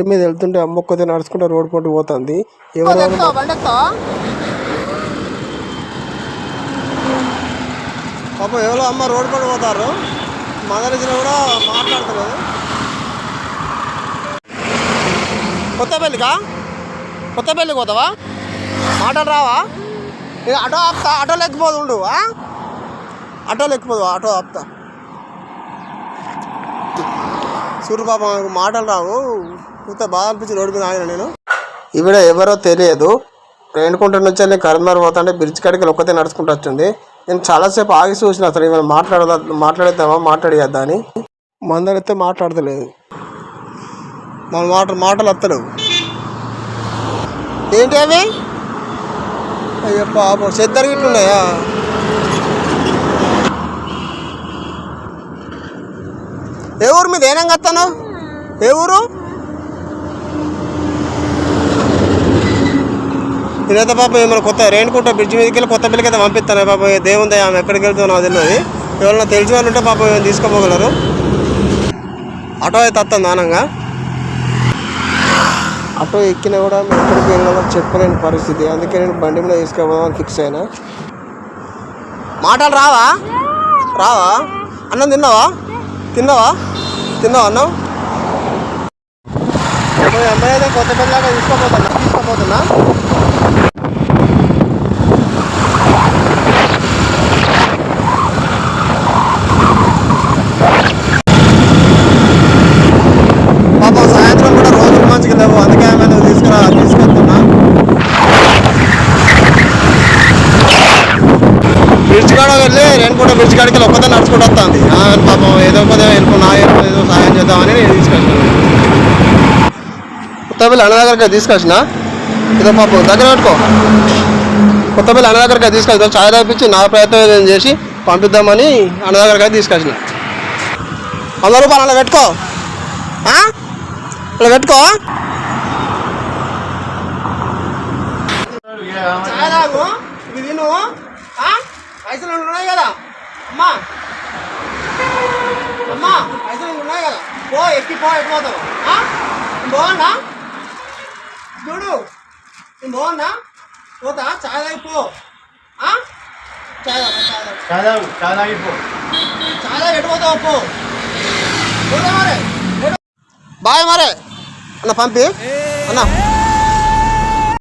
మీద వెళ్తుంటే అమ్మ ఒక్కతే నడుచుకుంటే రోడ్ పొంటి పోతుంది. పాపం ఎవరో అమ్మ రోడ్ పొంటి పోతారు. మదర్చిన కూడా మాట్లాడుతున్నారు. కొత్తపల్లికా? కొత్తపల్లికి పోతావా? మాటలు రావా? ఆటో ఆపుతా. ఆటోలో ఎక్కిపోదు ఉండు. ఆటోలో ఎక్కిపోదు. ఆటో ఆపుతా. సూర్య పాప మాటలు రావు. ఇంత బాగా అనిపించి రోడ్డు మీద ఆయన నేను. ఈవిడ ఎవరో తెలియదు. రేణుకుంట నుంచి నేను కరీంనగర్ పోతా అంటే బ్రిడ్జ్ కాడికి ఒక్కతే నడుచుకుంటూ వచ్చింది. నేను చాలాసేపు ఆగి చూసిన అసలు ఏమైనా మాట్లాడేద్దామా మాట్లాడేద్దా అని. మందరైతే మాట్లాడతలేదు. మన మాటలు వస్తలేవు. ఏంటి అవి? అయ్యో పాపం చెద్దరు గిట్లున్నాయా? ఏ ఊరు మీద ఏనం కత్తాను? ఏ ఊరు? నేనైతే పాపం ఏమైనా కొత్త రేణుకుంట బ్రిడ్జ్ మీదకి వెళ్ళి కొత్త పిల్లకి అయితే పంపిస్తాను. పాపం దేవుంది ఆమె ఎక్కడికి వెళ్తుందో నాకు తెలియదు. ఎవరైనా తెలిసిన వాళ్ళు ఉంటే పాపం ఏమైనా తీసుకోపోగలరు. ఆటో అయితే వస్తుంది దానంగా. ఆటో ఎక్కినా కూడా ఎక్కడికి వెళ్ళాలో చెప్పలేని పరిస్థితి. అందుకే నేను బండి మీద తీసుకుపోదామని ఫిక్స్ అయినా. మాటలు రావా? రావా? అన్నం తిన్నావా? తిన్నావా అన్నం? అమ్మాయి అయితే కొత్త పిల్లలాగా తీసుకోపోతున్నా. పాపం సాయంత్రం కూడా రోజులు మంచిగా లేవు. అందుకే ఆమె తీసుకెళ్తున్నా. బ్రిడ్జ్ కాడ వెళ్ళి రేణుకుంట బ్రిడ్జ్ కాడికి ఒక్కతే నడుచుకుంటూ వస్తుంది. పాపం ఏదో ఒకదే ఏదో సాయం చేద్దామని నేను తీసుకొచ్చాను. కొత్తపల్లి అన్న దగ్గరికి తీసుకొచ్చిన. ఏదో పాపం దగ్గర పెట్టుకో. కొత్తపల్లి అన్న దగ్గరికి తీసుకొచ్చిన. ఛాయ్ తాపించి నా ప్రయత్నం నేను చేసి పంపిద్దామని అన్న దగ్గరికి తీసుకొచ్చిన. 100 రూపాయలు అలా పెట్టుకో. అలా పెట్టుకో. ఛాయ్ తాగు. ఇది తిను. పైసలు ఉన్నాయి కదా అమ్మా. పైసలు ఉన్నాయి కదా. ఎక్కిపోతావు. బాగున్నా చూడు. నేను బాగున్నా. పోతా. ఛాయ్ తాగిపో. ఛాయ్ తాగి ఎట్టుపోతావు. పో. పోతా మరే. బాయ్ మరే అన్న. పంపి అన్న.